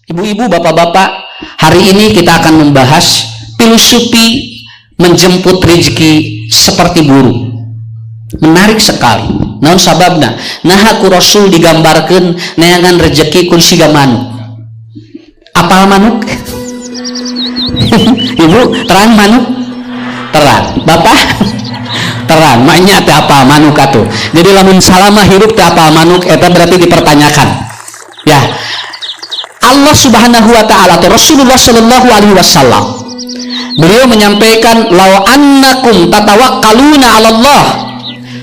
Ibu-ibu, bapak-bapak, hari ini kita akan membahas filosofi menjemput rezeki seperti burung. Menarik sekali. Naon sababna? Nah aku Rasul digambarkan neangan rezeki kun siga manuk. Apal manuk? Ibu, terang manuk? Terang. Bapak? Terang. Maknya teh apal manuk atuh. Jadi lamun salama hirup teh apal manuk eta berarti dipertanyakan. Ya. Allah Subhanahu wa taala atau Rasulullah Shallallahu alaihi wasallam beliau menyampaikan law annakum tatawakkaluna 'ala Allah,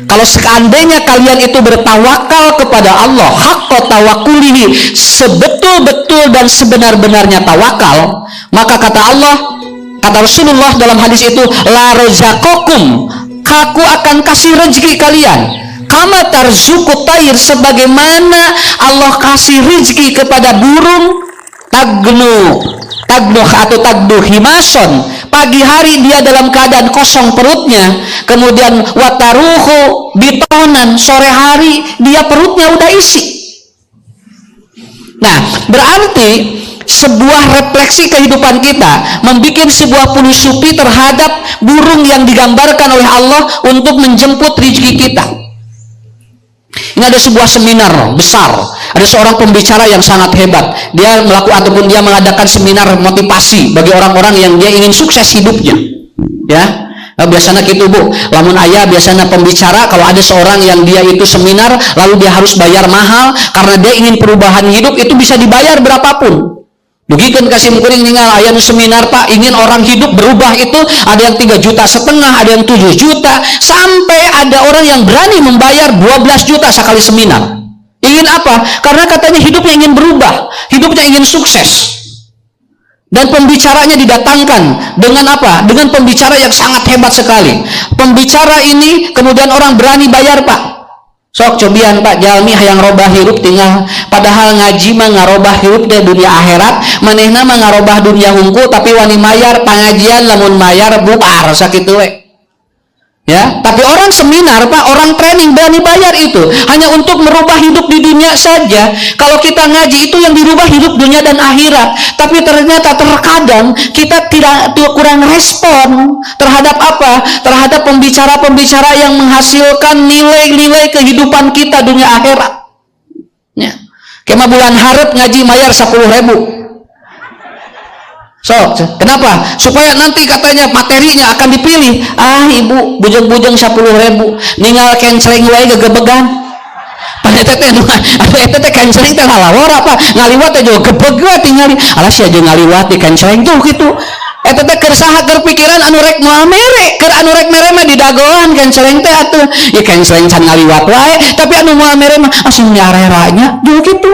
kalau seandainya kalian itu bertawakal kepada Allah haqqa tawakkulihi, sebetul-betul dan sebenar-benarnya tawakal, maka kata Allah, kata Rasulullah dalam hadis itu, la razaqakum, aku akan kasih rezeki kalian kama tarzuqu tayr, sebagaimana Allah kasih rezeki kepada burung tagnu atau tagdu himason, pagi hari dia dalam keadaan kosong perutnya, kemudian wataruhu bitonan, sore hari dia perutnya udah isi. Nah, berarti sebuah refleksi kehidupan kita membuat sebuah filosofi terhadap burung yang digambarkan oleh Allah untuk menjemput rezeki kita. Ini ada sebuah seminar besar, ada seorang pembicara yang sangat hebat, dia melakukan ataupun dia mengadakan seminar motivasi bagi orang-orang yang dia ingin sukses hidupnya, ya. Biasanya gitu Bu, lamun ayah biasanya pembicara kalau ada seorang yang dia itu seminar lalu dia harus bayar mahal karena dia ingin perubahan hidup, itu bisa dibayar berapapun. Begitu kasih kuring ningal aya nu seminar Pak, ingin orang hidup berubah, itu ada yang 3,5 juta, ada yang 7 juta, sampai ada orang yang berani membayar 12 juta sekali seminar. Ingin apa? Karena katanya hidupnya ingin berubah, hidupnya ingin sukses. Dan pembicaranya didatangkan dengan apa? Dengan pembicara yang sangat hebat sekali. Pembicara ini kemudian orang berani bayar Pak. Sok cobian Pak jalmi hayang robah hirup tinggal, padahal ngaji mah ngarobah hirup di dunia akhirat, manehna mah ngarobah dunia hungkul, tapi wani mayar pengajian lamun mayar bubar sakitu we. Ya, tapi orang seminar Pak, orang training berani bayar itu hanya untuk merubah hidup di dunia saja. Kalau kita ngaji itu yang dirubah hidup dunia dan akhirat, tapi ternyata terkadang kita tidak kurang respon terhadap apa? Terhadap pembicara-pembicara yang menghasilkan nilai-nilai kehidupan kita dunia akhirat. Ya. Kema bulan Harep ngaji mayar 10.000. So, kenapa? Supaya nanti katanya materinya akan dipilih. Ah ibu, bujeng-bujeng 10.000, ninggal kenceleng wae gegebegan. Pada teteh kenceleng teh ngalawor apa? Ngaliwat teh juga gebeg we tingali. Alah sia jeung ngaliwat di kenceleng tuh kitu. Eta teh keur saha keur pikiran anu rek moal mere, keur anu rek mere mah didagoan kenceleng teh atuh. Ya kenceleng can ngaliwat wae, tapi anu moal mere mah asing nyareranya juga kitu.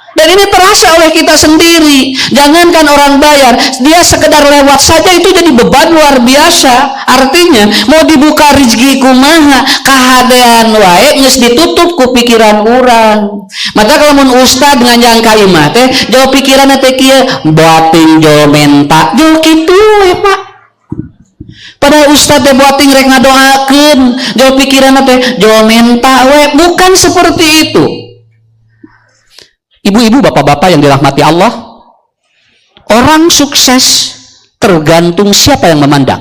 Dan ini terasa oleh kita sendiri. Jangankan orang bayar, dia sekedar lewat saja itu jadi beban luar biasa. Artinya mau dibuka rezeki kumaha, kahadean wae geus ditutup ku pikiran orang. Maka kalau mun ustad nganjang ka imah teh jauh pikiranna teh kieu, boating jauh menta jauh kitu we Pak. Padahal ustad teh boating rek ngadoakeun, jauh pikiranna teh jauh menta we, bukan seperti itu. Ibu-ibu, bapak-bapak yang dirahmati Allah, orang sukses tergantung siapa yang memandang,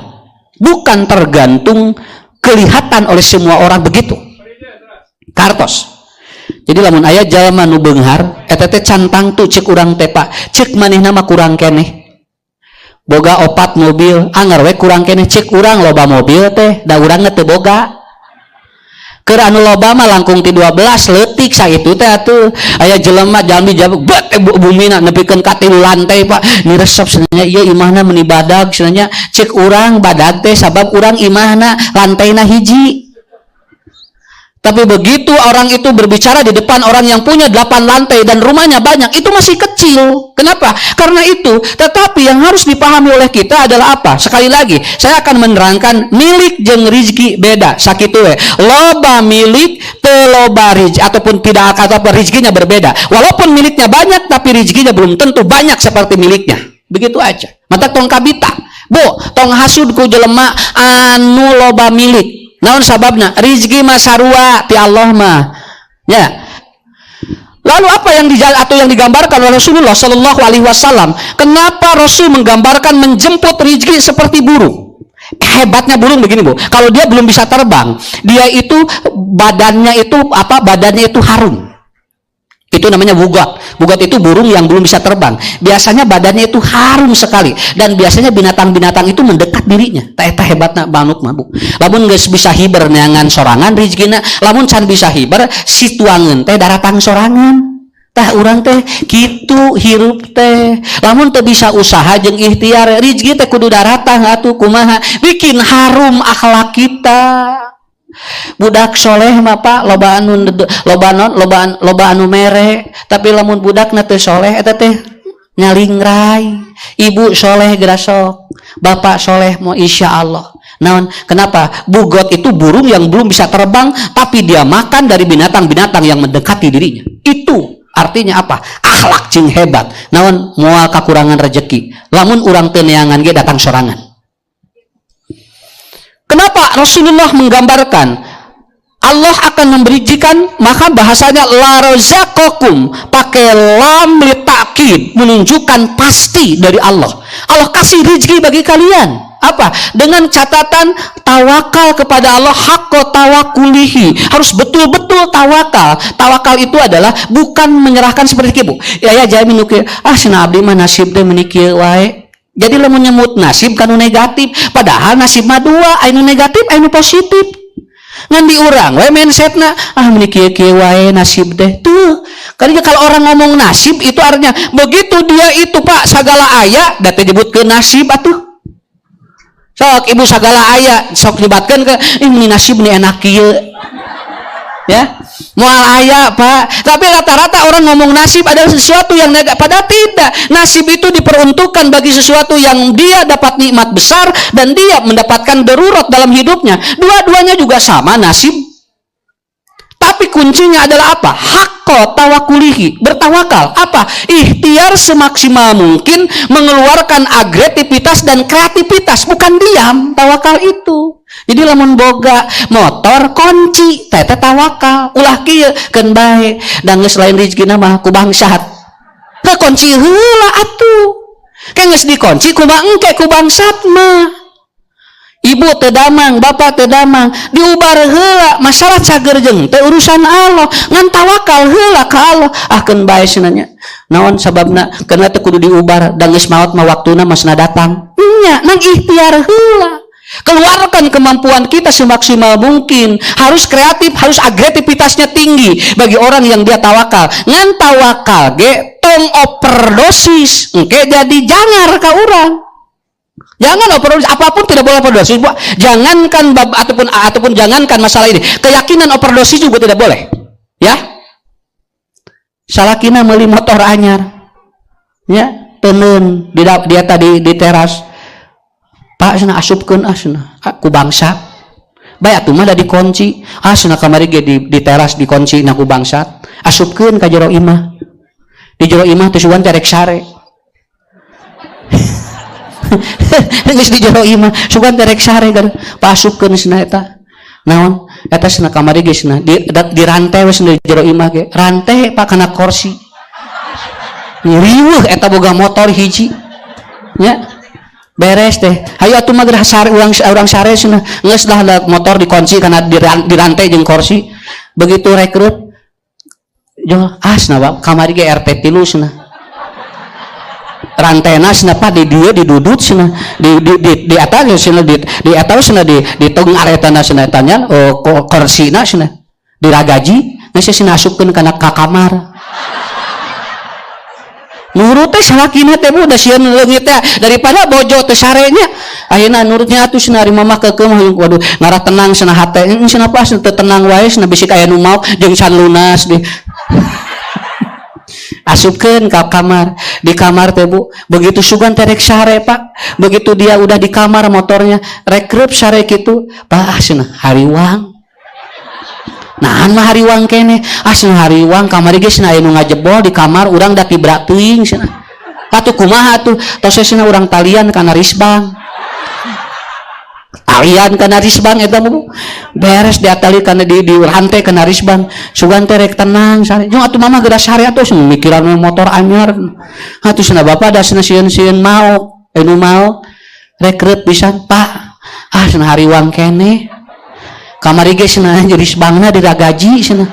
bukan tergantung kelihatan oleh semua orang begitu. Kartos. Jadi lamun aya jalma nu beunghar, eta teh cantang tuh cek urang teh Pak, cek manehna mah kurang keneh. Boga 4 mobil, anger we kurang keneh, cek urang loba mobil teh, da urang teu boga. Keur anu loba mah langkung ti 12 leutik sakitu teh atuh. Aya jelema jalmi bat bumina nepikeun ka 3 lantai Pak. Ni resep sebenarnya ieu imahna meuni badag sebenarnya cek urang badag teh sabab urang imahna lantaina hiji. Tapi begitu orang itu berbicara di depan orang yang punya 8 lantai dan rumahnya banyak, itu masih kecil. Kenapa? Karena itu. Tetapi yang harus dipahami oleh kita adalah apa? Sekali lagi, saya akan menerangkan milik jeung rizki beda. Sakitu we. Loba milik, teu loba rizki, ataupun tidak atau rizkinya berbeda. Walaupun miliknya banyak, tapi rizkinya belum tentu banyak seperti miliknya. Begitu aja. Mata tong kabita. Bu, tong hasud ku jelema anu loba milik. Naon sababna? Rizki mah sarua ti Allah mah. Ya. Lalu apa yang digambarkan oleh Rasulullah Shallallahu Alaihi Wasallam? Kenapa Rasul menggambarkan menjemput rezeki seperti burung? Hebatnya burung begini, Bu. Kalau dia belum bisa terbang, dia itu badannya itu harum. Itu namanya bugot. Bugot itu burung yang belum bisa terbang. Biasanya badannya itu harum sekali, dan biasanya binatang-binatang itu mendekat dirinya. Eta hebatna banuk mah, Bu. Lamun geus bisa hiber neangan sorangan rezekina, lamun can bisa hiber situangeun teh daratang sorangan. Tah urang teh kitu hirup teh. Lamun teu bisa usaha jeung ikhtiar, rezeki teh kudu daratang atuh kumaha? Bikin harum akhlak kita. Budak soleh mah Pak loba anu mere, tapi lamun budakna teu soleh eta teh nyalingrai. Ibu soleh gerasok, bapak soleh mau insyaallah. Naon? Kenapa? Bugot itu burung yang belum bisa terbang, tapi dia makan dari binatang-binatang yang mendekati dirinya. Itu artinya apa? Akhlak cing hebat. Naon? Moal kakurangan rezeki. Lamun urang teu neangan ge datang sorangan. Kenapa Rasulullah menggambarkan Allah akan memberikan, maka bahasanya la razaqakum, pakai lam li ta'kid, menunjukkan pasti dari Allah. Allah kasih rezeki bagi kalian. Apa? Dengan catatan tawakal kepada Allah, haqqa tawakulihi. Harus betul-betul tawakal. Tawakal itu adalah bukan menyerahkan seperti Bu. Ya jadi nuki, cenah abdi mah nasib teh meuni kieu wae. Jadi lamun nyemut nasib kanu negatif, padahal nasib mah dua, anu negatif, anu positif. Ngan di urang we mindsetna, meuni kieu-kieu wae nasib teh. Tuh. Karena kalau orang ngomong nasib itu artinya begitu dia itu Pak sagala aya da teh nyebutkeun nasib atuh. Sok ibu sagala aya sok libatkan ke ini nasib nih enak kieu. Ya, moal aya Pak. Tapi rata-rata orang ngomong nasib adalah sesuatu yang negatif. Padahal tidak. Nasib itu diperuntukkan bagi sesuatu yang dia dapat nikmat besar dan dia mendapatkan darurat dalam hidupnya. Dua-duanya juga sama nasib. Tapi kuncinya adalah apa? Hakko tawakulihi, bertawakal. Apa? Ikhtiar semaksimal mungkin mengeluarkan agresivitas dan kreativitas, bukan diam. Tawakal itu. Jadi lamun boga motor kunci, teh tawakal. Ulah kieu keun bae, dan geus lain rezekina mah ku bangsat. Ke kunci heula atuh. Ke geus dikunci kumaha engke ku bangsat mah. Ibu teu damang, bapak teu damang, diubar heula, masalah cager jeung teh urusan Allah, ngan tawakal heula ka Allah. Keun bae cenanya. Naon sababna? Karena teu kudu diubar, da geus maot mah waktuna masna datang. Nya, nang ikhtiar heula. Keluarkan kemampuan kita semaksimal mungkin. Harus kreatif, harus agresivitasnya tinggi bagi orang yang dia tawakal. Ngan tawakal ge tong overdosis, engke jadi jangar ka urang. Jangan overdosis, apapun tidak boleh overdosis. Jangankan ataupun jangankan masalah ini, keyakinan overdosis juga tidak boleh. Ya, salakina meuli motor anyar, ya temen dia tadi di teras, Pak cenah asupkeun cenah, ku bangsat. Bae atuh mah da dikunci, cenah kamari ge di teras dikunci na ku bangsat, asupkeun ka jero imah. Di jero imah teh sugan terek sare. Geus di jero imah sugan terek sare kan pasupkeun cenah eta. Naon? Eta cenah kamari ge cenah di rantai we cenah di jero imah ge. Rantai Pak kana kursi. Riweuh eta boga motor hiji. Nya. Beres teh. Hayu atuh mah gerah sare urang sare cenah. Geus dah motor dikunci kana di rantai jeung kursi. Begitu rekrut jol cenah kamari ge RT 3 cenah. Rantena cenah Pak di dieu didudut cenah di atas cenah di atas cenah di tong aretana cenah tanya kursina cenah diragaji geus cenah asupkeun kana ka kamar. Nurut teh salakina teh da sieun leungit teh daripada bojo teh sarenya. Ayeuna nurutnya atuh cenah ari mamah keukeuh waduh ngarah tenang cenah hate cenah pas teu tenang wae cenah bisik aya nu maot jeung can lunas di asupkeun ka kamar. Di kamar teh Bu begitu sugan terek sare Pak, begitu dia udah di kamar motornya rekrep sare kitu Pak cenah hariwang. Nahan mah hariwang kene cenah hariwang kamari ge cenah aya nu ngajebol di kamar urang da tibra teuing cenah. Atuh kumaha atuh tos cenah urang talian kana risbang. talian kana risbang eta beres diatali kana di rantai kana risbang sugan teh rek tenang sare jeung atuh mama geura sare atuh mikiran motor anyar atuh cenah bapa da sieun-sieun mau anu mau rek reup pisan pak cenah hariwang keneh kamari ge cenah risbangna diragaji cenah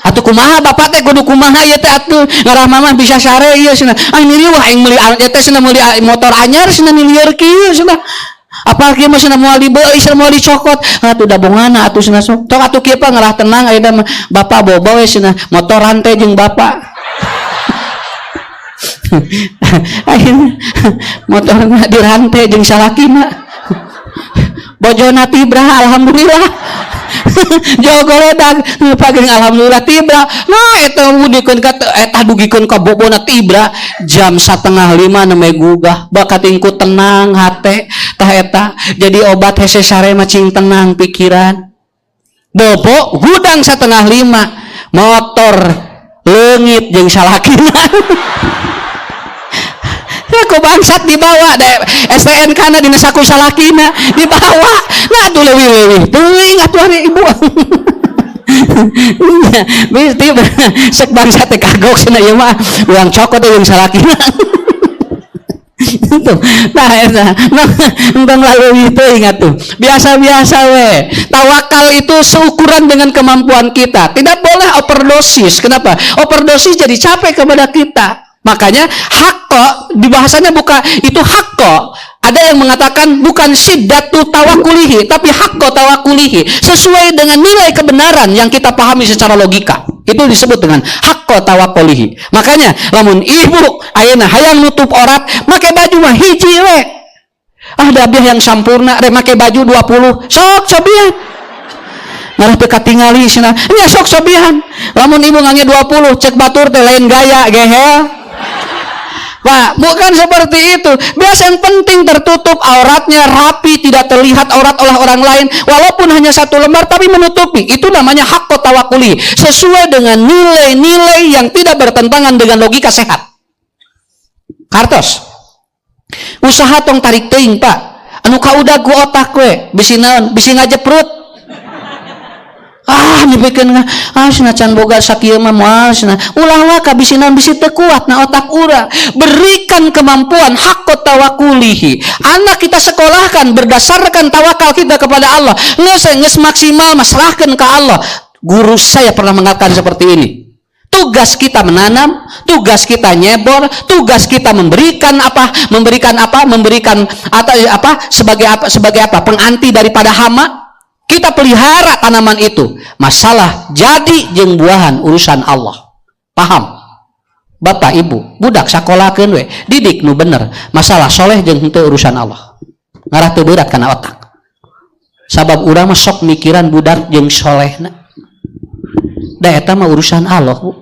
atuh kumaha bapak teh kudu kumaha ieu teh atuh ngarah mama bisa sare ieu cenah ini wah aing meuli teh cenah meuli motor anyar cenah milieur kieu cenah apa kieu mah cenah moal dibeuli cenah moal dicokot atuh dabongana atuh cenah sok tok atuh kieu ngarah tenang ayeuna mah bapak bobo we cenah motoran teh jeung bapak ayeuna motorna dirante jeung salakina bojona tibra alhamdulillah jogoledag pageng alhamdulillah tibra nah eta mudikeun ka eta dugikeun ka bobona tibra jam 4:30 nemeh gugah bakatingku tenang hate tah eta jadi obat hese sare macing tenang pikiran bobo gudang 4:30 motor leungit jeung salakina ku bangsat dibawa deh STNK na dina saku salakina dibawa nah tuh leuwih teuing atuh ari ibu mesti sek bangsat teh kagok cenah ieu mah uang cokot teh jeung salakina nah eta entong leuwih teuing atuh biasa-biasa we tawakal itu seukuran dengan kemampuan kita tidak boleh overdosis kenapa overdosis jadi capek kepada kita. Makanya hakko di bahasanya bukan itu hakko. Ada yang mengatakan bukan syiddatu tawakulihi, tapi hakko tawakulihi, sesuai dengan nilai kebenaran yang kita pahami secara logika. Itu disebut dengan hakko tawakulihi. Makanya lamun ibu ayeuna hayang nutup aurat, make baju mah hiji we. Dabih yang sampurna rek make baju 20. Sok sobian. Ngarah teu katingali cenah. Nya sok sobian. Lamun ibu ngangge 20, cek batur teh lain gaya gehel. Pak, bukan seperti itu. Biasa yang penting tertutup auratnya rapi, tidak terlihat aurat oleh orang lain, walaupun hanya 1 lembar tapi menutupi. Itu namanya hakko tawakuli, sesuai dengan nilai-nilai yang tidak bertentangan dengan logika sehat. Kartos. Usaha tong tarik teuing, Pak. Anu kaudag ku otak we, bisi naon? Bisi ngajeprut. Nyepikeun sinacan boga sakieu mah moal cenah ulah wa kabisinan bisi teu kuat na otak urang berikan kemampuan hakko tawakulihi anak kita sekolahkan berdasarkan tawakal kita kepada Allah geus maksimal maserahkeun ka Allah. Guru saya pernah mengatakan seperti ini, tugas kita menanam, tugas kita nyebor, tugas kita memberikan sebagai apa penganti daripada hama. Kita pelihara tanaman itu. Masalah jadi jeung buahan urusan Allah. Paham? Bapak, Ibu, budak sakolahkeun we, didik nu bener. Masalah soleh jeung henteu urusan Allah. Ngarah teu berat kana otak. Sabab urang mah sok mikiran budak jeung solehna. Da eta mah urusan Allah, Bu.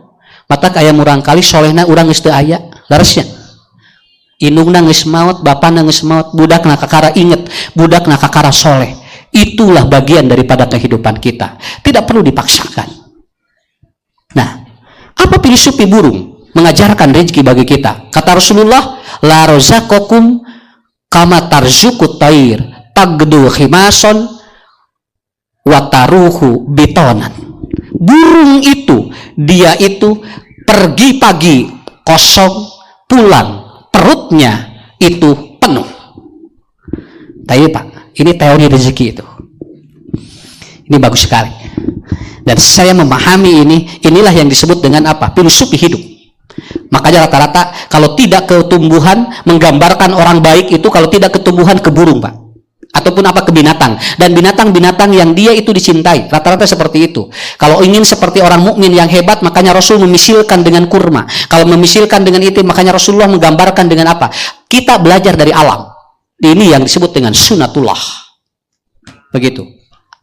Matak aya murang kali solehna urang geus teu aya, leresnya. Indungna geus maot, bapana geus maot, budakna kakara inget, budakna kakara soleh. Itulah bagian daripada kehidupan kita. Tidak perlu dipaksakan. Nah, apa filosofi burung mengajarkan rezeki bagi kita? Kata Rasulullah, la razaqakum kama tarzuqut thair, tagdu khimason wa taruhu bitonan. Burung itu, dia itu pergi pagi kosong, pulang perutnya itu penuh. Tapi Pak, ini teori rezeki itu. Ini bagus sekali. Dan saya memahami inilah yang disebut dengan apa? Filosofi hidup. Makanya rata-rata kalau tidak ketumbuhan menggambarkan orang baik itu kalau tidak ketumbuhan ke burung, Pak. Ataupun apa ke binatang. Dan binatang-binatang yang dia itu dicintai. Rata-rata seperti itu. Kalau ingin seperti orang mukmin yang hebat, makanya Rasul memisilkan dengan kurma. Kalau memisilkan dengan itu, makanya Rasulullah menggambarkan dengan apa? Kita belajar dari alam. Ini yang disebut dengan sunatullah. Begitu.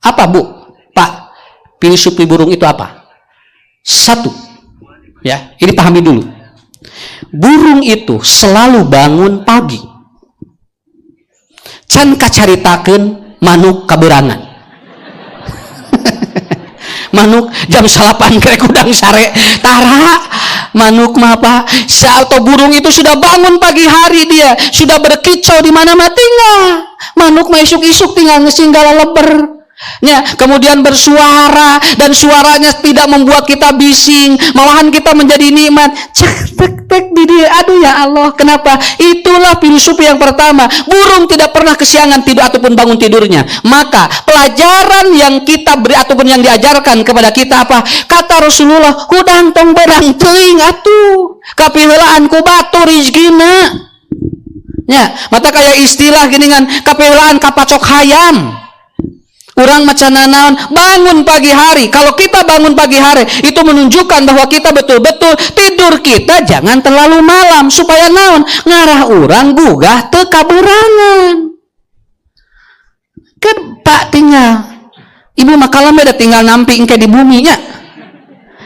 Apa, Bu? Pak, filosofi burung itu apa? Satu. Ya, ini pahami dulu. Burung itu selalu bangun pagi. Can kacaritakeun manuk kaberangan. Manuk jam 8 krek udang sare tara manuk mah apa atau burung itu sudah bangun pagi hari, dia sudah berkicau di mana mah tinggal manuk manuk mah isuk-isuk tinggal ngesinggala leber. Ya, kemudian bersuara dan suaranya tidak membuat kita bising, malahan kita menjadi nikmat. Cek tek tek di dia. Aduh ya Allah, kenapa? Itulah filosofi yang pertama. Burung tidak pernah kesiangan tidur ataupun bangun tidurnya. Maka pelajaran yang kita beri ataupun yang diajarkan kepada kita apa? Kata Rasulullah, hudang tong berang teuing atuh. Kapiheulaan ku batu rizkina. Ya, mata kayak istilah gini kan, kapiheulaan kapacok hayam. Orang macan naon bangun pagi hari. Kalau kita bangun pagi hari, itu menunjukkan bahwa kita betul-betul tidur kita jangan terlalu malam supaya naon ngarah orang gugah teu kaberangan. Kan Pak tinggal ibu makalah beda tinggal nampi engke di bumi nya.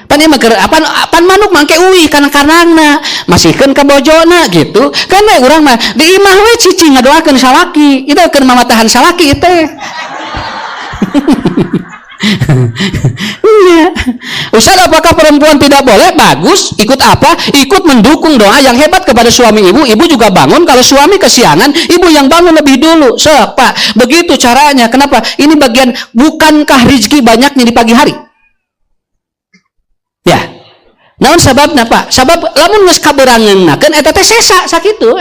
Pan ieu pan manuk mangke uih kana kanangna, masihkeun ka bojona gitu. Karena urang mah di imah we cicing ngadoakeun salaki. Itu keun mamatahan salaki teh. Iya. Ustaz, apakah perempuan tidak boleh? Bagus, ikut apa? Ikut mendukung doa yang hebat kepada suami ibu. Ibu juga bangun, kalau suami kesiangan, ibu yang bangun lebih dulu. Pak, begitu caranya. Kenapa? Ini bagian, bukankah rezeki banyaknya di pagi hari? Ya. Naon sababna Pak? Sabab lamun geus kaberangeunnakeun eta teh sesa sakitu.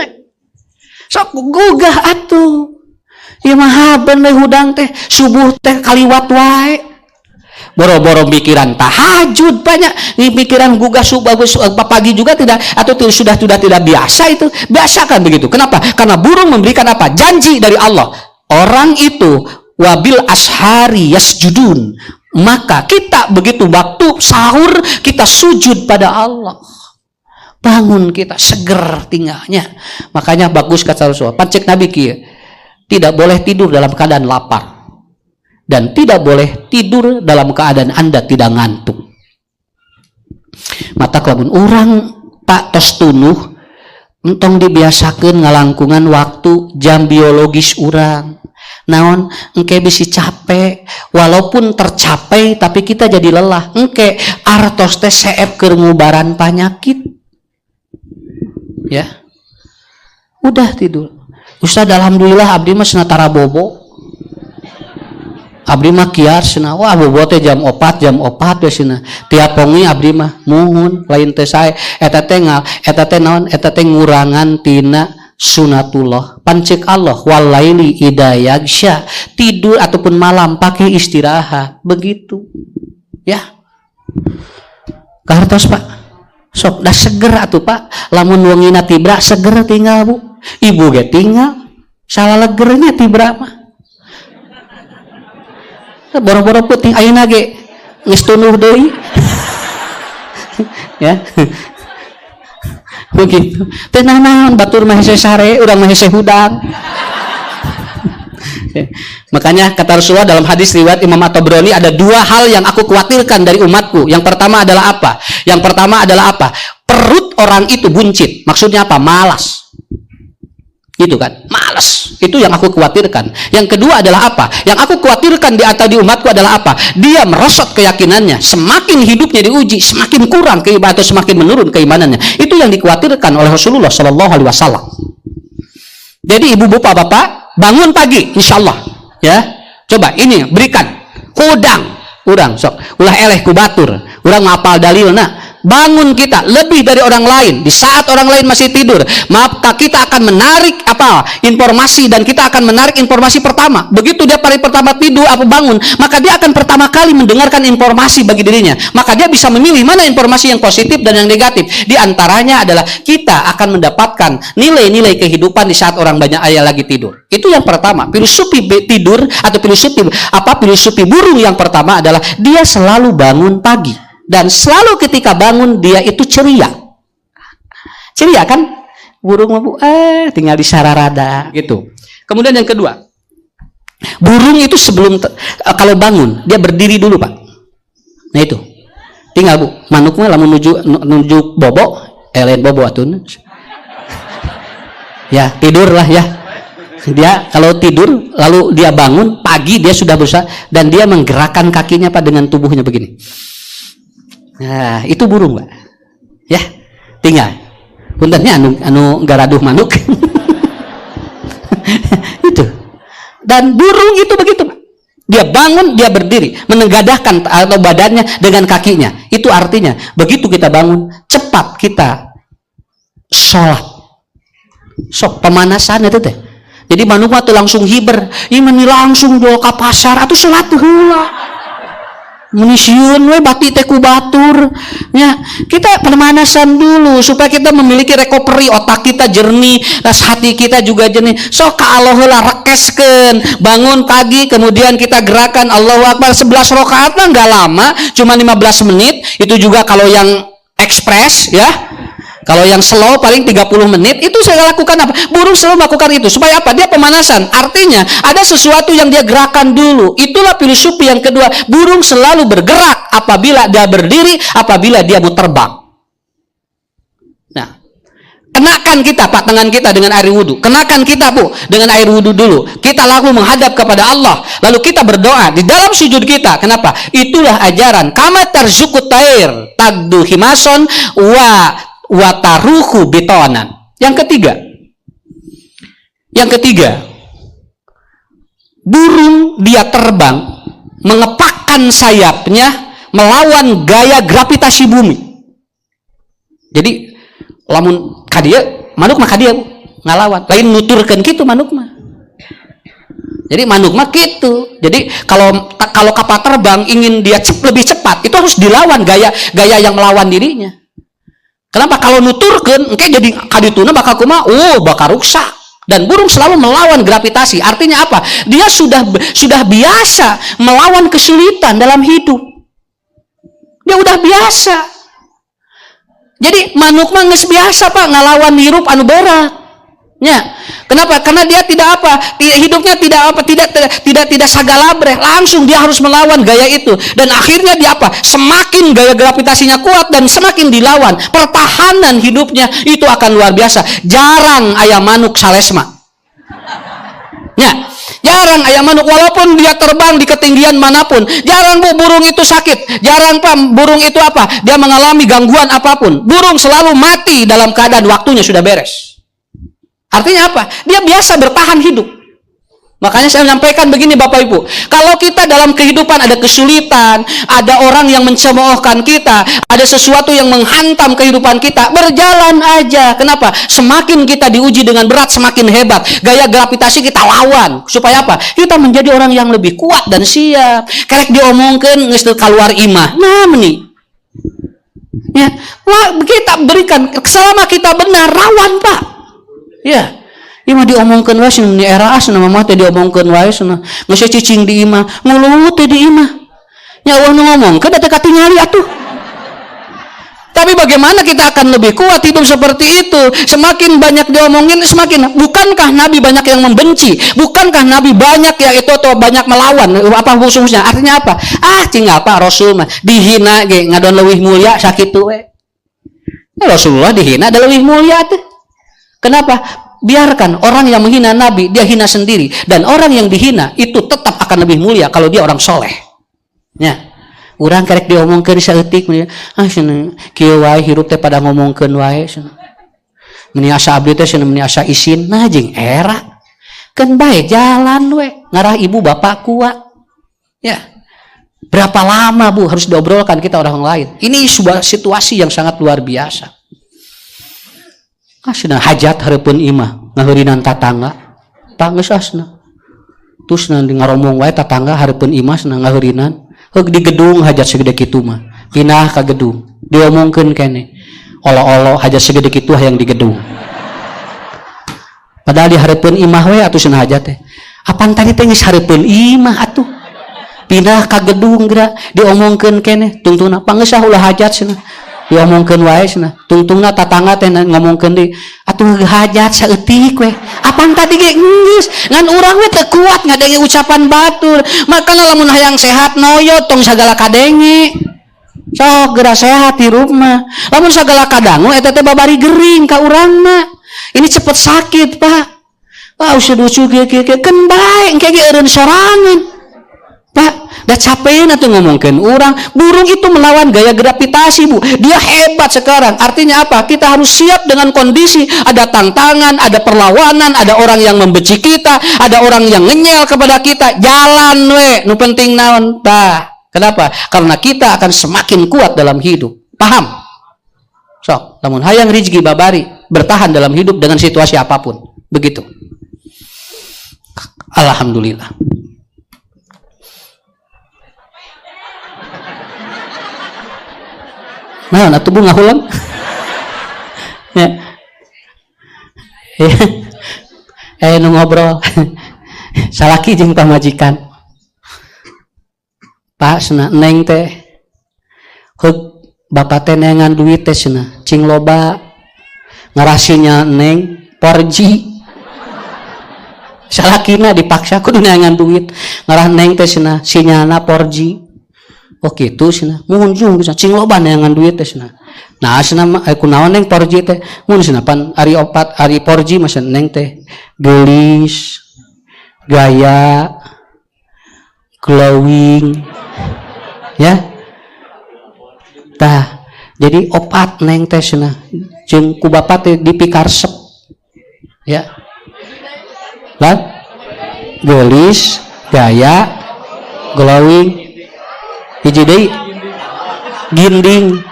Sok gugah atuh. Ya mah bener hudang teh subuh teh kaliwat wae. Boro-boro pikiran tahajud banyak, ini pikiran gugah subuh pagi juga tidak atau sudah tidak biasa itu. Biasakan begitu. Kenapa? Karena burung memberikan apa? Janji dari Allah. Orang itu wabil ashari yasjudun. Maka kita begitu waktu sahur kita sujud pada Allah. Bangun kita seger tinggalnya. Makanya bagus kata Rasulullah. Pancek Nabi kieu. Tidak boleh tidur dalam keadaan lapar dan tidak boleh tidur dalam keadaan Anda tidak ngantuk. Mata kalaupun orang Pak tos tunuh entong dibiasakan ngalangkungan waktu jam biologis orang naon engke bisi capek walaupun tercapai tapi kita jadi lelah engke artos teh seep keur ngubaran penyakit ya udah tidur. Ustaz, alhamdulillah abdi mah cenah tara bobo. Abdi mah kiar cenah. Wah, bobo teh jam 4 we cenah. Tiap pongi abdi mah muhun lain teh sae. Eta teh naon? Eta teh ngurangan tina sunatullah. Pancik Allah walaili idza yaghsha. Tidur ataupun malam pakai istirahat. Begitu. Ya. Kartos Pak. Sok dah seger atuh Pak. Lamun wengina tibra seger tinggal Bu. Ibu ge tinggal salah legernya tibra mah boro-boro putih ayeuna ge geus tunuh deui ya begitu teh naon batur mah hese sare urang mah hese hudang. Makanya kata Rasulullah dalam hadis riwayat Imam At-Tabrani ada dua hal yang aku khawatirkan dari umatku. Yang pertama adalah apa? Perut orang itu buncit. Maksudnya apa? Malas. Gitu kan, malas. Itu yang aku khawatirkan. Yang kedua adalah apa? Yang aku khawatirkan di umatku adalah apa? Dia merosot keyakinannya. Semakin hidupnya diuji, semakin kurang atau semakin menurun keimanannya. Itu yang dikhawatirkan oleh Rasulullah Shallallahu Alaihi Wasallam. Jadi ibu bapak bangun pagi, insya Allah. Ya, coba ini berikan hudang, sok ulah eleh kubatur, urang ngapal dalilna. Bangun kita lebih dari orang lain di saat orang lain masih tidur, maka kita akan menarik informasi dan kita akan menarik informasi pertama. Begitu dia paling pertama tidur atau bangun, maka dia akan pertama kali mendengarkan informasi bagi dirinya. Maka dia bisa memilih mana informasi yang positif dan yang negatif. Di antaranya adalah kita akan mendapatkan nilai-nilai kehidupan di saat orang banyak ayah lagi tidur. Itu yang pertama. Filosofi tidur atau filosofi burung yang pertama adalah dia selalu bangun pagi. Dan selalu ketika bangun dia itu ceria kan burung tinggal di sararada gitu. Kemudian yang kedua, burung itu sebelum kalau bangun dia berdiri dulu Pak. Nah itu tinggal Bu manuknya lamun nuju bobo lain bobo atun ya tidur lah ya. Dia kalau tidur lalu dia bangun pagi dia sudah berusaha dan dia menggerakkan kakinya Pak dengan tubuhnya begini. Nah, itu burung, Pak. Ya, tinggal. Puntennya anu garaduh manuk. Itu. Dan burung itu begitu. Dia bangun, dia berdiri, menegadahkan atau badannya dengan kakinya. Itu artinya, begitu kita bangun, cepat kita sholat. Sok pemanasan itu teh. Jadi manuk tuh langsung hiber, ini langsung jual ke pasar atau sholat hula. Munisiun we bati teh ku batur. Ya, kita pemanasan dulu supaya kita memiliki recovery, otak kita jernih, ras hati kita juga jernih. Sok ka Allah heula rekeskeun, bangun pagi kemudian kita gerakan Allahu Akbar 11 rakaat enggak lama, cuma 15 menit. Itu juga kalau yang ekspres ya. Kalau yang slow paling 30 menit, itu saya lakukan apa? Burung selalu melakukan itu. Supaya apa? Dia pemanasan. Artinya, ada sesuatu yang dia gerakan dulu. Itulah filosofi yang kedua. Burung selalu bergerak apabila dia berdiri, apabila dia mau terbang. Nah, kenakan kita, Pak, tangan kita dengan air wudhu. Kenakan kita, Bu, dengan air wudhu dulu. Kita lalu menghadap kepada Allah. Lalu kita berdoa di dalam sujud kita. Kenapa? Itulah ajaran. Kama tarzukut tair, tagdu himason, wataruhu bitonan. Yang ketiga, burung dia terbang mengepakkan sayapnya melawan gaya gravitasi bumi. Jadi lamun kadia manuk mah kadia ngalawan, lain nuturkeun kitu manuk mah. Jadi manuk mah gitu. Jadi kalau kapal terbang ingin dia lebih cepat, itu harus dilawan gaya yang melawan dirinya. Kenapa? Kalau nuturkeun engke jadi kadituna bakal kumaha? Bakal rusak. Dan burung selalu melawan gravitasi. Artinya apa? Dia sudah biasa melawan kesulitan dalam hidup. Dia udah biasa. Jadi manuk mah geus biasa, Pak, ngalawan hirup anu berat. Ya. Kenapa? Karena dia hidupnya tidak sagalabreh, langsung dia harus melawan gaya itu. Dan akhirnya dia apa? Semakin gaya gravitasinya kuat dan semakin dilawan, pertahanan hidupnya itu akan luar biasa. Jarang ayam manuk salesma. Ya, jarang ayam manuk walaupun dia terbang di ketinggian manapun. Jarang, Bu, burung itu sakit. Jarang, Pak, burung itu apa? Dia mengalami gangguan apapun. Burung selalu mati dalam keadaan waktunya sudah beres. Artinya apa? Dia biasa bertahan hidup. Makanya saya menyampaikan begini, Bapak Ibu. Kalau kita dalam kehidupan ada kesulitan, ada orang yang mencemoohkan kita, ada sesuatu yang menghantam kehidupan kita, berjalan aja. Kenapa? Semakin kita diuji dengan berat, semakin hebat. Gaya gravitasi kita lawan. Supaya apa? Kita menjadi orang yang lebih kuat dan siap. Karek diomongkeun geus teu kaluar imah. Nah, meni. Ya, kita berikan selama kita benar, rawan, Pak. Ya, imah diomongkeun wae cenah di era asna mah teh diomongkeun wae cenah. Geus cicing di imah, nguluwut teh di imah. Nya eueuh nu ngomongkeun da teh katingali atuh. Tapi bagaimana kita akan lebih kuat hidup seperti itu? Semakin banyak diomongin, semakin. Bukankah Nabi banyak yang membenci? Bukankah Nabi banyak yang itu atau banyak melawan? Apa khususnya? Artinya apa? Tinggal Pak Rasul mah dihina ge ngadon leuwih mulia sakitu we. Ya Rasulullah dihina ada leuwih mulia teh. Kenapa? Biarkan orang yang menghina Nabi, dia hina sendiri. Dan orang yang dihina, itu tetap akan lebih mulia kalau dia orang soleh. Ya. Urang karek diomongkeun saeutik, cenah kieu wae hirup teh pada ngomongkeun wae cenah. Meni asa abdi teh cenah meni asa isin, nah jeung era. Keun bae jalan we, ngarah ibu bapak kuat. Ya. Berapa lama, Bu, harus diobrolkan kita orang lain? Ini sebuah situasi yang sangat luar biasa. Cenah hajat hareupeun imah ngaheurinan tatangga geus asna terus ngaromong wae tatangga hareupeun imah cenah ngaheurinan heug di gedung hajat segede kitu mah pindah ka gedung diomongkeun keneh olo-olo hajat segede kitu hayang di gedung padahal di hareupeun imah we atuh cenah hajat teh apaan tadi teh geus hareupeun imah atuh pindah ka gedung geura diomongkeun keneh tungtungna pangeus ulah hajat cenah diomongkeun wae cenah tungtungna tatangga teh ngomongkeun deui atuh hajat saeutik we apang tadi ge geus ngan urang we teu kuat ngadenge ucapan batur makana lamun hayang sehat noyot tong sagala kadenge sok geura sehat hirup mah lamun sagala kadangu eta teh babari gering ka urang mah ini cepet sakit Pak usud-usud kieu keun bae engke ge eureun sorangan Pak Dah capek tuh ngomongin orang. Burung itu melawan gaya gravitasi, Bu. Dia hebat sekarang. Artinya apa? Kita harus siap dengan kondisi. Ada tantangan, ada perlawanan, ada orang yang membenci kita, ada orang yang ngenyel kepada kita. Jalan we, nu penting naon. Kenapa? Karena kita akan semakin kuat dalam hidup. Paham? So, namun hayang rizki babari bertahan dalam hidup dengan situasi apapun. Begitu. Alhamdulillah. Nah, atuh bunga hulang. Ya. Nu ngobrol. Salaki jeung pamajikan. Pak cenah neng teh. Heug bapak teh nengan duit teh cenah. Cing loba. Ngarasinya neng porji. Salakina dipaksa kudu nengan duit. Ngarah neng teh cenah sinyalna porji. Oh gitu cenah. Mun jeung bisa cing loba neangan duit teh cenah. Nah cenah kunaon neng porji teh? Mun cenah pan ari opat ari porji mah neng teh gelis, gaya, glowing. Ya. Tah, jadi opat neng teh cenah. Jeung ku bapa teh dipikarsep. Ya. Lah. Gelis, gaya, glowing. Hiji deui ginding.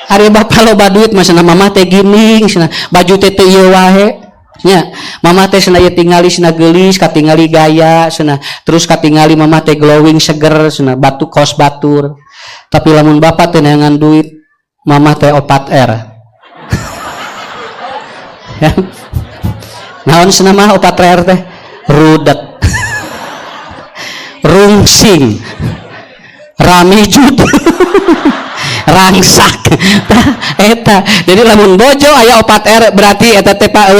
Ari bapak loba duit mah cenah mamah teh ginding cenah baju teh teu ieu wae nya mamah teh cenah ieu tingali cenah geulis katingali gaya cenah terus katingali mamah teh glowing seger cenah batu kaos batur tapi lamun bapak teh neangan duit mamah teh 4R. Ya. Naon cenah mah 4R teh rudet rungsing rame jut rangsak eta jadi lamun bojo aya 4R berarti eta teh Pak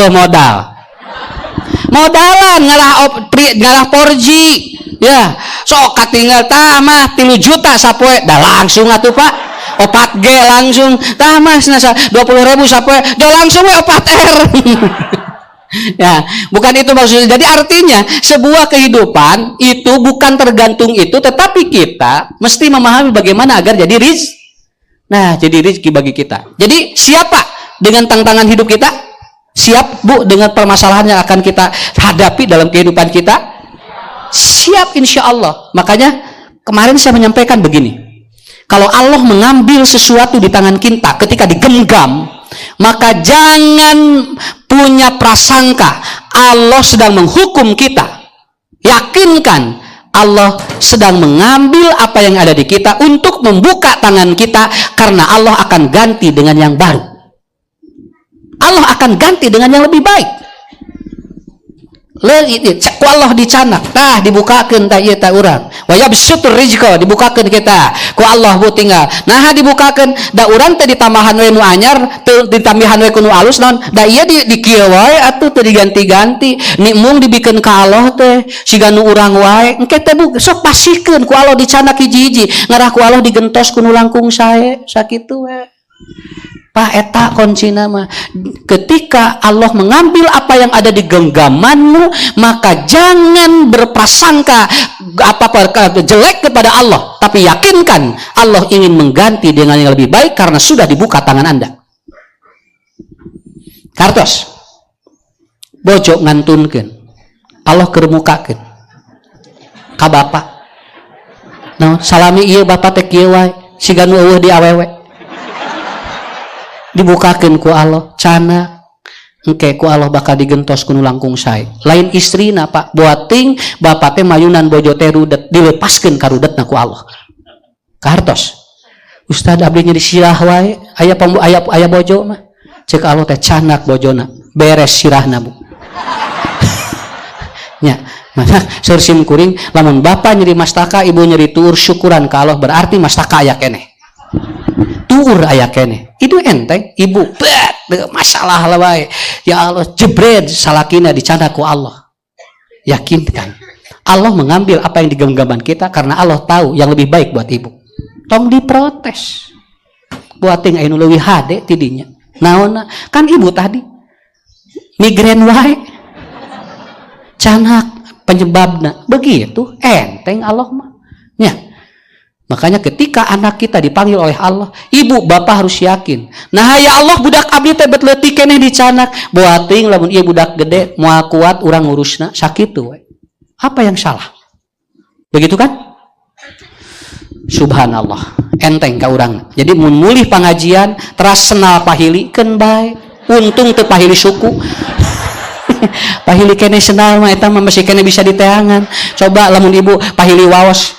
modalan ngalah porji ya sok katinggal tah mah 3 juta sapoe dah langsung atuh Pak 4G langsung tah mah 20.000 sapoe dah langsung we 4R. Ya, bukan itu maksudnya. Jadi artinya sebuah kehidupan itu bukan tergantung itu, tetapi kita mesti memahami bagaimana agar jadi rizki. Nah, jadi rizki bagi kita. Jadi siapa dengan tantangan hidup kita? Siap Bu dengan permasalahan yang akan kita hadapi dalam kehidupan kita? Siap insya Allah. Makanya kemarin saya menyampaikan begini. Kalau Allah mengambil sesuatu di tangan kita ketika digenggam, maka jangan punya prasangka Allah sedang menghukum kita. Yakinkan Allah sedang mengambil apa yang ada di kita untuk membuka tangan kita, karena Allah akan ganti dengan yang baru. Allah akan ganti dengan yang lebih baik. Ku Allah dicanak tah dibukakeun tah ieu tah urang wa yabsutur rizqa dibukakeun kita ku Allah bu tinggal nah dibukakeun da urang teh ditambahan we nu anyar teu ditambahan we ku nu alus naon da ieu di kieu wae atuh teu diganti-ganti ni mung dibikeun ka Allah teh siga nu urang wae engke teh bu sok pasihkeun ku Allah dicanak hiji-hiji ngarah ku Allah digentos ku nu langkung sae sakitu we. Pak eta kuncina mah ketika Allah mengambil apa yang ada di genggamanmu, maka jangan berprasangka apa jelek kepada Allah, tapi yakinkan Allah ingin mengganti dengan yang lebih baik karena sudah dibuka tangan Anda. Kartos bojo ngantunkeun Allah kermukakeun ka bapak. Nah, salami ieu bapak teh kieu wae siga nu eueuh di awewe. Dibukakeun ku Allah cana engke ku Allah bakal digentos ku nu langkung sae lain istrina Pak boating bapak teh mayunan bojo teh rudet dilepaskeun ka rudetna ku Allah kartos Ustad abdi nya disirah wae aya bojo mah ceuk Allah teh canak bojona beres sirahna Bu. Nya mana seur sim kuring lamun bapak nyeri mastaka ibu nyeri tuur syukuran ka Allah berarti mastaka aya keneh tuur aya keneh itu enteng ibu masalah lah wae ya Allah jebret salakina dicanda ku Allah. Yakinkan Allah mengambil apa yang di genggaman kita karena Allah tahu yang lebih baik buat ibu. Tong diprotes buat ting anu leuwih hade tidinya naonna kan ibu tadi migren wae canak penyebabna. Begitu enteng Allah mah. Ya. Makanya ketika anak kita dipanggil oleh Allah, ibu bapak harus yakin. Nah ya Allah budak abdi teh bet leutik keneh dicanak. Boa teuing lamun ieu budak gede moal kuat urang ngurusna sakitu we. Apa yang salah? Begitu kan? Subhanallah. Enteng ka urang. Jadi mun mulih pangajian teras senal pahilikeun bae. Untung teu pahili suku. Pahili keneh senal mah eta mah masih keneh bisa diteangan. Coba lamun ibu pahili waos.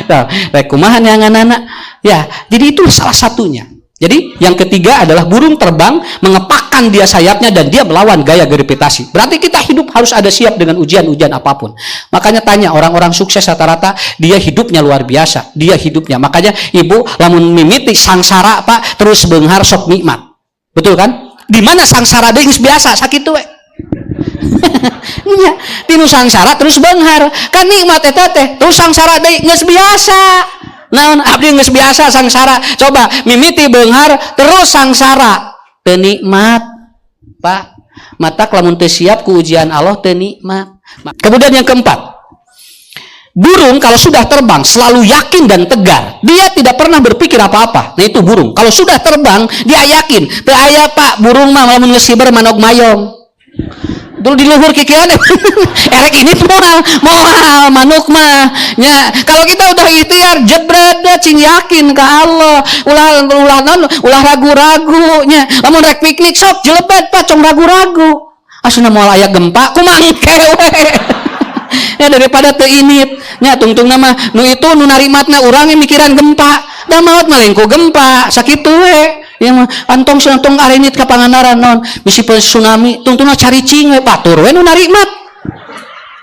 Nah, kumahan yang anak-anak ya, jadi itu salah satunya. Jadi yang ketiga adalah burung terbang mengepakkan dia sayapnya dan dia melawan gaya gravitasi. Berarti kita hidup harus ada siap dengan ujian-ujian apapun. Makanya tanya orang-orang sukses rata-rata dia hidupnya luar biasa. Dia hidupnya. Makanya ibu lamun mimiti sangsara pak terus beunghar sok nikmat. Betul kan? Di mana sangsara deui geus biasa sakitu we. Nya tinu sangsara terus beunghar kan nikmat eta teh terus sangsara deui geus biasa. Naon abdi geus biasa sangsara, coba mimiti beunghar terus sangsara teu nikmat Pak. Matak lamun teu siap ku ujian Allah teu nikmat. Kemudian yang keempat, burung kalau sudah terbang selalu yakin dan tegar. Dia tidak pernah berpikir apa-apa. Nah itu burung. Kalau sudah terbang dia yakin. Teu aya Pak burung mah lamun geus siber manog mayong. Dulu di luhur kikian erek ini moal manuk mah nya kalau kita udah ikhtiar jebret cing yakin ke Allah ulah ragu-ragu nya lamun rek piknik sok jelebet Pak cong ragu-ragu asuna moal aya gempa kumangke we ya daripada teu init nya tungtung nama nu itu nu narimatna urang mikiran gempa da maot malengku gempa sakitu we ya mah antong arenit ka Pangandaran non bisi tsunami tungtungna cari cing we batur we nu narimat.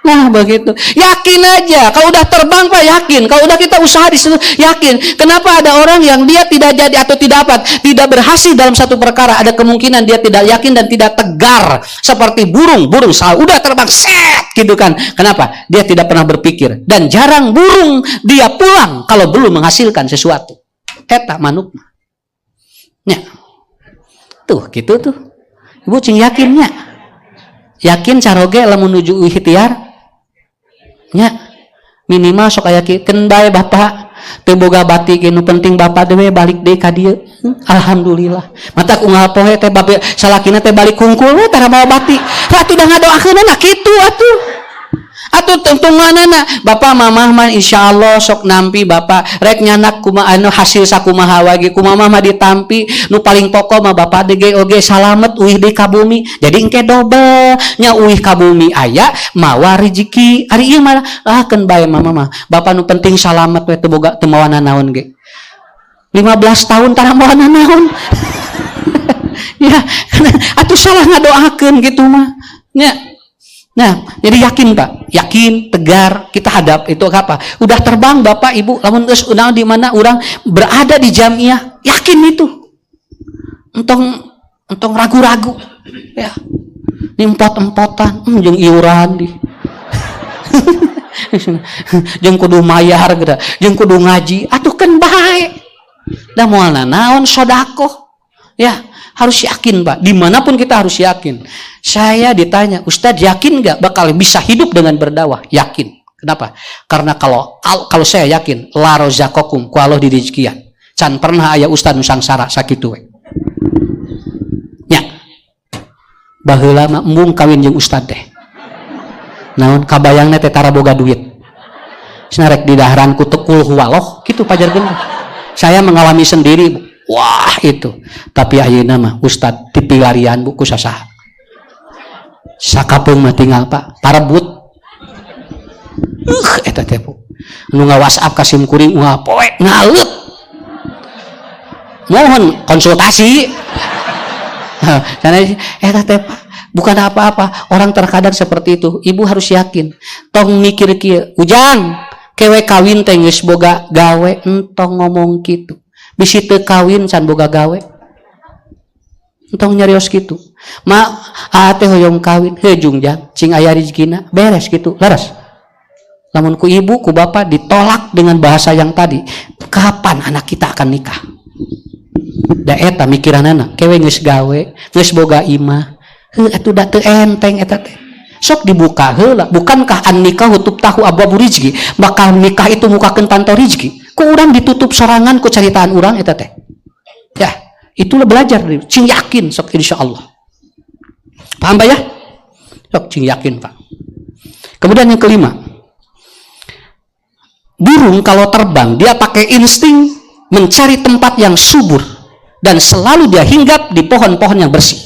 Nah begitu yakin aja kalau udah terbang Pak yakin kalau udah kita usaha di situ yakin. Kenapa ada orang yang dia tidak jadi atau tidak berhasil dalam satu perkara, ada kemungkinan dia tidak yakin dan tidak tegar seperti burung selalu udah terbang set gitu kan. Kenapa? Dia tidak pernah berpikir dan jarang burung dia pulang kalau belum menghasilkan sesuatu. Eta manuk nya tuh gitu tuh ibu cing yakinnya yakin caroge lamun nuju ikhtiar nya minimal sok yakin bae bapak teu boga batik nu penting bapak dewe balik deui ka dieu alhamdulillah mata unggal poe teh babe salakina teh balik kungkul we tara bawa batik atuh da ngadoakeunna kitu atuh tungtunganana bapak mamah mah insyaallah sok nampi bapak rek nyanak kumaha anu hasil sakumaha wae ku mamah mah ditampi nu paling pokok mah bapak dege oge salamet uih di ka bumi jadi engke dobel nya uih ka bumi aya mawa rezeki ari ieu mah keun bae mamah mah bapak nu penting salamet we teu boga teu mawana naon ge 15 tahun tara mawana naon ya atuh salah ngadoakeun gitu mah nya. Nah, jadi yakin Pak, yakin, tegar, kita hadap itu apa? Udah terbang Bapak Ibu, lamun geus unaon di mana orang berada di jamiah, yakin itu. Entong ragu-ragu. Ya. Empot-empotan, jeung iuran di. Jeung kudu mayar geuda, jeung kudu ngaji, atuh kan bae. Da moalna naon sodaqoh. Ya, harus yakin Pak, dimanapun kita harus yakin. Saya ditanya, Ustadz yakin nggak bakal bisa hidup dengan berdakwah? Yakin. Kenapa? Karena kalau saya yakin, la rozaqakum ku Allah di rezekian. Can pernah aya Ustadz nusangsara sakitu we. Nya. Baheula mah embung kawin jeung Ustadz teh. Naon kabayangna teh tara boga duit. Snarek di daharan ku tekul huwaloh kitu pajarkeun. Saya mengalami sendiri, Bu. Wah itu, tapi ayeuna mah Ustad dipilarian buku sasaha. Sakapeung mah tinggal Pak, parebut. Eta teh Bu. Nu nga-WhatsApp ka sim kuring unggal poe ngaleut. Mohon konsultasi. Karena eta teh Pak, bukan apa-apa. Orang terkadang seperti itu. Ibu harus yakin. Tong mikir kieu, ujang kewe kawin teh geus boga gawe entong ngomong kitu. Bisi teu kawin can boga gawe entong nyarios kitu ma teh hoyong kawin heujung jang cing aya rezekina beres kitu laras lamun ku ibu ku bapak ditolak dengan bahasa yang tadi kapan anak kita akan nikah da eta mikiranana kewe geus gawe geus boga imah atuh da teu enteng eta teh sok dibuka heula. Bukankah an nikah tuftahu abwabu rizki, bakal nikah itu mukakeun pantau rizki, ku urang ditutup sorangan ku caritaan urang eta teh. Ya, itulah belajar cing yakin sok insyaallah. Paham Pak ya? Sok cing yakin Pak. Kemudian yang kelima, burung kalau terbang dia pakai insting mencari tempat yang subur dan selalu dia hinggap di pohon-pohon yang bersih.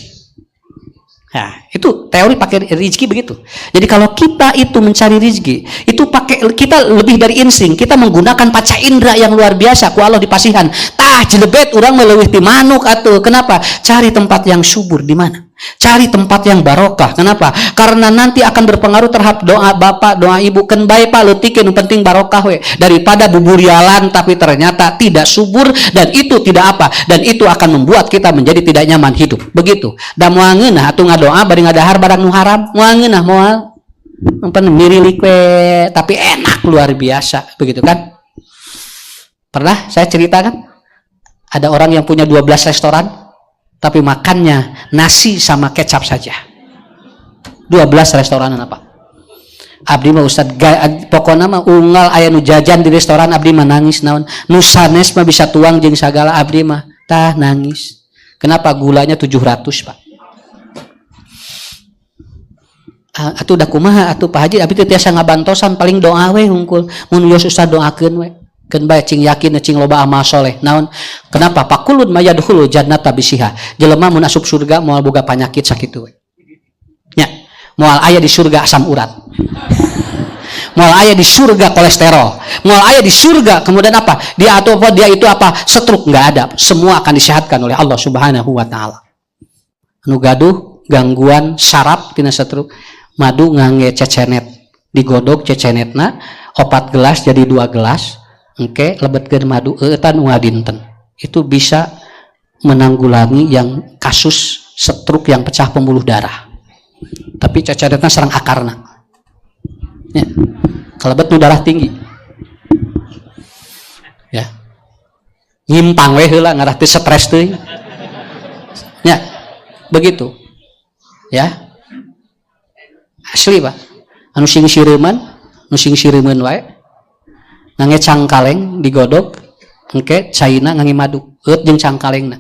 Nah, itu teori pakai rezeki begitu. Jadi kalau kita itu mencari rezeki, itu pakai kita lebih dari insting, kita menggunakan panca indera yang luar biasa. Ku Allah dipasihan, tah jelebet orang meleuwih ti manuk atuh. Kenapa? Cari tempat yang subur di mana? Cari tempat yang barokah. Kenapa? Karena nanti akan berpengaruh terhadap doa bapak, doa ibu. Ken bae Pak leutikeun penting barokah we. Daripada buburialan tapi ternyata tidak subur dan itu tidak apa, dan itu akan membuat kita menjadi tidak nyaman hidup. Begitu. Da moal ngeunah atuh ngadoa bari ngadahar barang nu haram, moal ngeunah moal empan mirilik we, tapi enak luar biasa, begitu kan? Pernah saya ceritakan ada orang yang punya 12 restoran tapi makannya nasi sama kecap saja. 12 restoran apa? Abdi mah Ustad pokona mah unggal aya nu jajan di restoran abdi mah nangis naon. Nu sanes mah bisa tuang jeung sagala abdi mah tah nangis. Kenapa? Gulanya 700, Pak. Atuh da kumaha atuh Pak Haji abdi teh tiasa ngabantosan paling doa we hungkul. Mun yos Ustad doakeun we. Keun bae cing yakin cing loba amal soleh. Naon? Kenapa? Pakulun mayadkhulu jannata bisiha. Jelema mun asup surga moal boga panyakit sakitu we. Nya, moal aya di surga asam urat. Moal aya di surga kolesterol. Moal aya di surga kemudian apa? Dia atau apa? Dia itu apa? Stroke enggak ada. Semua akan disehatkan oleh Allah Subhanahu wa taala. Nu gaduh gangguan saraf tina stroke, madu ngangge cecenet. Digodog cecenetna, 4 gelas jadi 2 gelas. Oke, lebetkeun madu eueutan dinten. Itu bisa menanggulangi yang kasus stroke yang pecah pembuluh darah. Tapi cecenetna sareng akarna. Ya. Kelebet nu darah tinggi. Ya. Nyimpang we heula ngarah teh stres teuing. Ya. Begitu. Ya. Asli, Pak. Anu sing sireuman wae. Ngange cangkaleng digodog, engke caina ngange madu, eut jeung cangkalengna.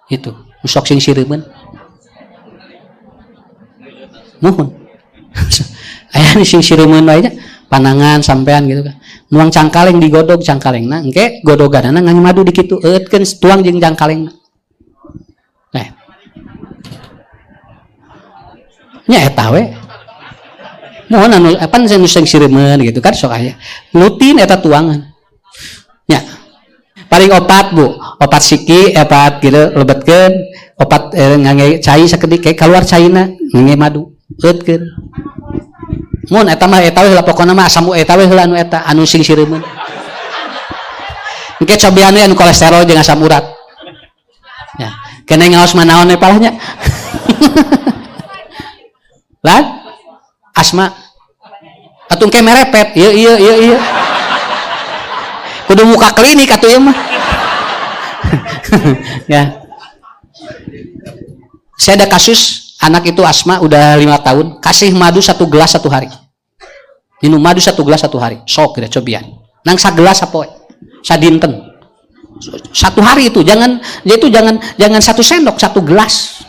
Itu, sok sing sireumeun. Muhun. Aya sing sireumeun wae nya, panangan sampean gitu kan. Nuang cangkaleng digodog cangkalengna, engke godoganana ngange madu di kitu, eutkeun tuang jeung cangkalengna. Nya eta we. Mohon anu apa nu sing sireumeun gitu kan sok aya. Lutin eta tuangan. Nya. Paling 4 Bu, 4 siki 4 gitu lebetkeun, 4 ngangge cai sakedik kayak keluar caina ngangge madu. Eutkeun. Mun eta mah eta we heula pokona mah asam eta we heula anu sing sireumeun. Engke cobian anu kolesterol jeung asam urat. Ya, kene ngaos manaon we palahnya. Lan asma atuh engke merepet iya kudu muka klinik atuh ieu mah. Ya, saya ada kasus anak itu asma udah 5 tahun kasih madu 1 gelas 1 hari, minum madu 1 gelas 1 hari, sok kita cobian nang 1 gelas apa sadinten 1 hari itu jangan 1 sendok 1 gelas.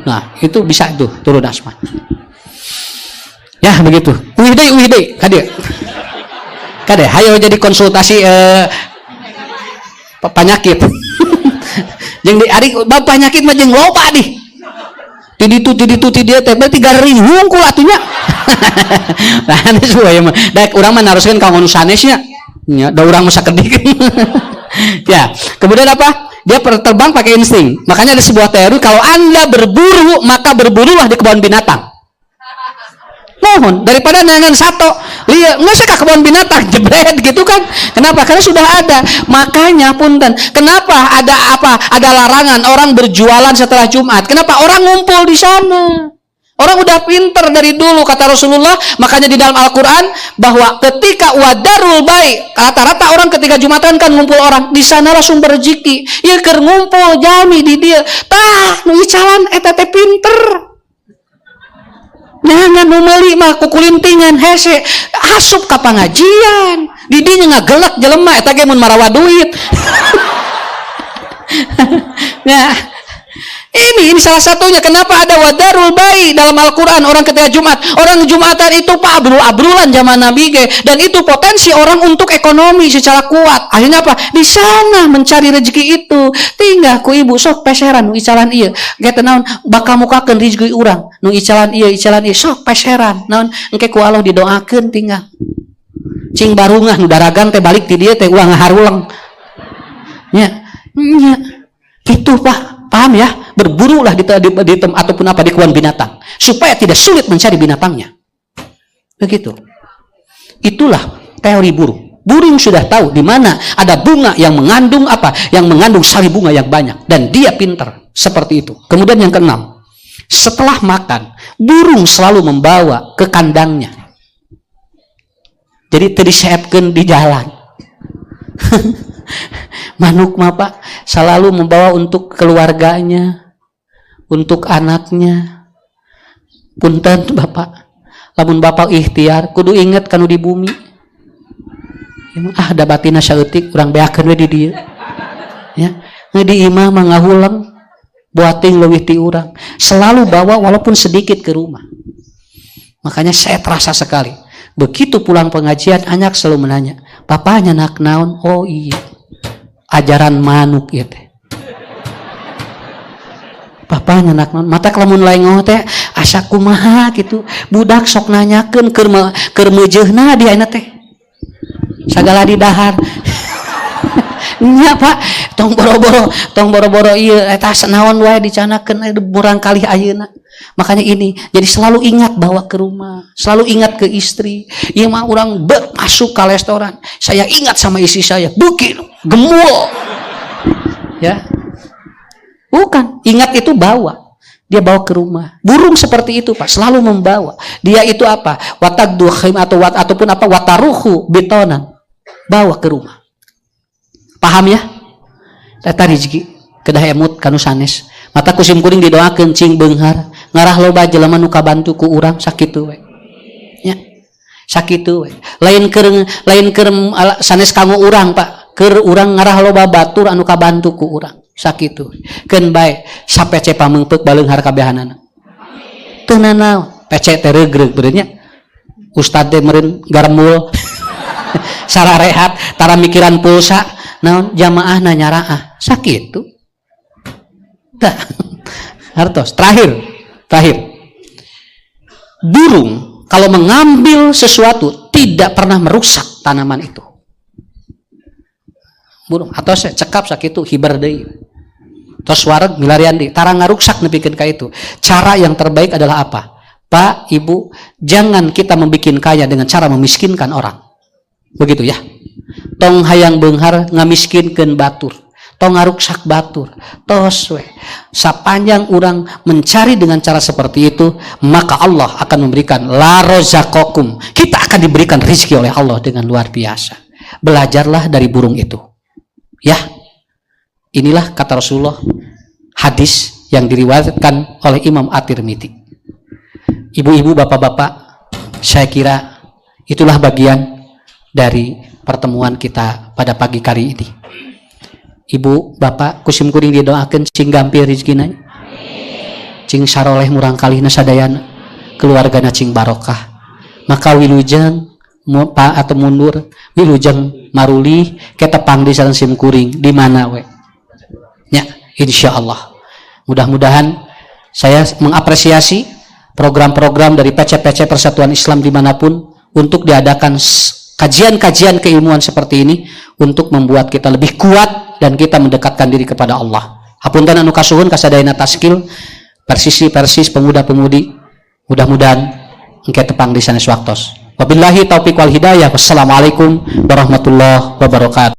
Nah itu bisa tuh turun asma. Ya begitu. Uih deh, kade, hayo jadi konsultasi penyakit. Jeung di ari bab penyakit mah jeung loba di. Ti dia teh berarti garing hungkul atunya. Nah, anu ya mah. Da urang mah naroskeun ka anu sanesnya. Nya, da urang mah sakedik. Ya, kemudian apa? Dia terbang pakai insting. Makanya ada sebuah teori kalau Anda berburu, maka berburulah di kebun binatang. Mohon daripada nangan sato lihat nggak usah ke kebun binatang jebret gitu kan. Kenapa? Karena sudah ada. Makanya punten kenapa ada larangan orang berjualan setelah Jumat. Kenapa? Orang ngumpul di sana, orang udah pinter dari dulu kata Rasulullah. Makanya di dalam Al-Quran bahwa ketika wadarul baik, rata-rata orang ketika Jumatan kan ngumpul orang di sanalah sumber rezeki. Ya keur ngumpul jami di dia tah nu icalan eta teh pinter. Jangan meuli mah kukulintingan hese asup ka pangajian. Di dinya ngagelek jelema eta ge mun marawa duit. Nah, ini salah satunya kenapa ada wadarul bai dalam Al-Quran. Orang ketika Jumat, orang Jumatan itu pak abrul-abrulan zaman Nabi ge, dan itu potensi orang untuk ekonomi secara kuat. Akhirnya apa? Di sana mencari rezeki itu. Tinggal ku ibu sok peseran nu icalan ieu. Ge teh naon bakal mukakeun rezeki urang. Nu icalan ieu sok peseran. Naon engke ku Allah didoakeun tinggal. Cing barungah nu daragang teh balik ti dieu teh ulah ngaharulang. Nya. Nya. Gitu Pak. Paham ya? Berburulah di ataupun apa di kebun binatang supaya tidak sulit mencari binatangnya. Begitu. Itulah teori burung. Burung sudah tahu di mana ada bunga yang mengandung apa? Yang mengandung sari bunga yang banyak dan dia pintar seperti itu. Kemudian yang keenam, setelah makan, burung selalu membawa ke kandangnya. Jadi tadi diseepkeun di jalan. Manuk mah Pak selalu membawa untuk keluarganya, untuk anaknya. Punten Bapak, lamun Bapak ikhtiar kudu inget kanu di bumi. Da batina saeutik urang beakeun we di dieu. Ya, di imah mah ngahulang buating leuwih ti urang. Selalu bawa walaupun sedikit ke rumah. Makanya saya terasa sekali. Begitu pulang pengajian anak selalu menanya, "Papanya nak naon?" "Oh iya. Ajaran manuk ya teh." Papanya nak naon? Mata lamun lain teh asa kumaha gitu. Budak sok nanyakeun keur meujeuhna di ayeuna teh. Sagala di dahar. Nya Pak, tong boro-boro ieu eta naon wae dicanakeun burang kalih ayeuna. Makanya ini, jadi selalu ingat bawa ke rumah, selalu ingat ke istri. Ieu mah urang masuk ke restoran, saya ingat sama istri saya, beuki gemul. Ya. Bukan, ingat itu bawa. Dia bawa ke rumah. Burung seperti itu Pak, selalu membawa. Dia itu apa? Watagdu khim ataupun apa? Wataruhu bitonan. Bawa ke rumah. Paham ya? Eta rezeki kedah emut kanu sanes. Mata kusim kuring didoakeun cing beunghar. Ngarah loba jelema nu kabantu ku urang sakitu we. Nya. Sakitu we. Lain keur sanes kanggo urang Pak. Keur urang ngarah loba batur anu kabantu ku urang. Sakitu. Keun bae sapece pameungpeuk baleunghar kabehanana. Teu nanaon, pece teh regreg beureun nya. Ustad teh meureun garmul. Sararehat tara mikiran pulsa, naon jamaahna nyaraah. Sakitu. Tah. Hartos terakhir. Burung kalau mengambil sesuatu tidak pernah merusak tanaman itu. Burung atau cekap sakitu hibar deui. Tos wareg milarian deui, tara ngaruksak nepikeun ka itu. Cara yang terbaik adalah apa? Pak, Ibu, jangan kita membikin kaya dengan cara memiskinkan orang. Begitu ya. Tong hayang beunghar ngamiskinkeun batur. Tong ngaruksak batur. Tos we. Sapanjang urang mencari dengan cara seperti itu, maka Allah akan memberikan la rozaqakum. Kita akan diberikan rezeki oleh Allah dengan luar biasa. Belajarlah dari burung itu. Ya. Inilah kata Rasulullah, hadis yang diriwayatkan oleh Imam At-Tirmidzi. Ibu-ibu, bapak-bapak, saya kira itulah bagian dari pertemuan kita pada pagi kali ini. Ibu, bapak, kusim kuring didoakeun cing gampil rezekina. Cing saroleh murang kalihna sadayana, keluargana cing barokah. Maka wilujeng atau mundur, wilujeng maruli ketepang di sareng sim kuring di mana we. Ya, insyaallah. Mudah-mudahan saya mengapresiasi program-program dari PC-PC Persatuan Islam dimanapun untuk diadakan kajian-kajian keilmuan seperti ini untuk membuat kita lebih kuat dan kita mendekatkan diri kepada Allah. Hapunten anu kasuhun kasadayana taskil persis pemuda-pemudi, mudah-mudahan engke tepang di sanes waktos. Wabillahi taufiq wal hidayah. Wassalamualaikum warahmatullahi wabarakatuh.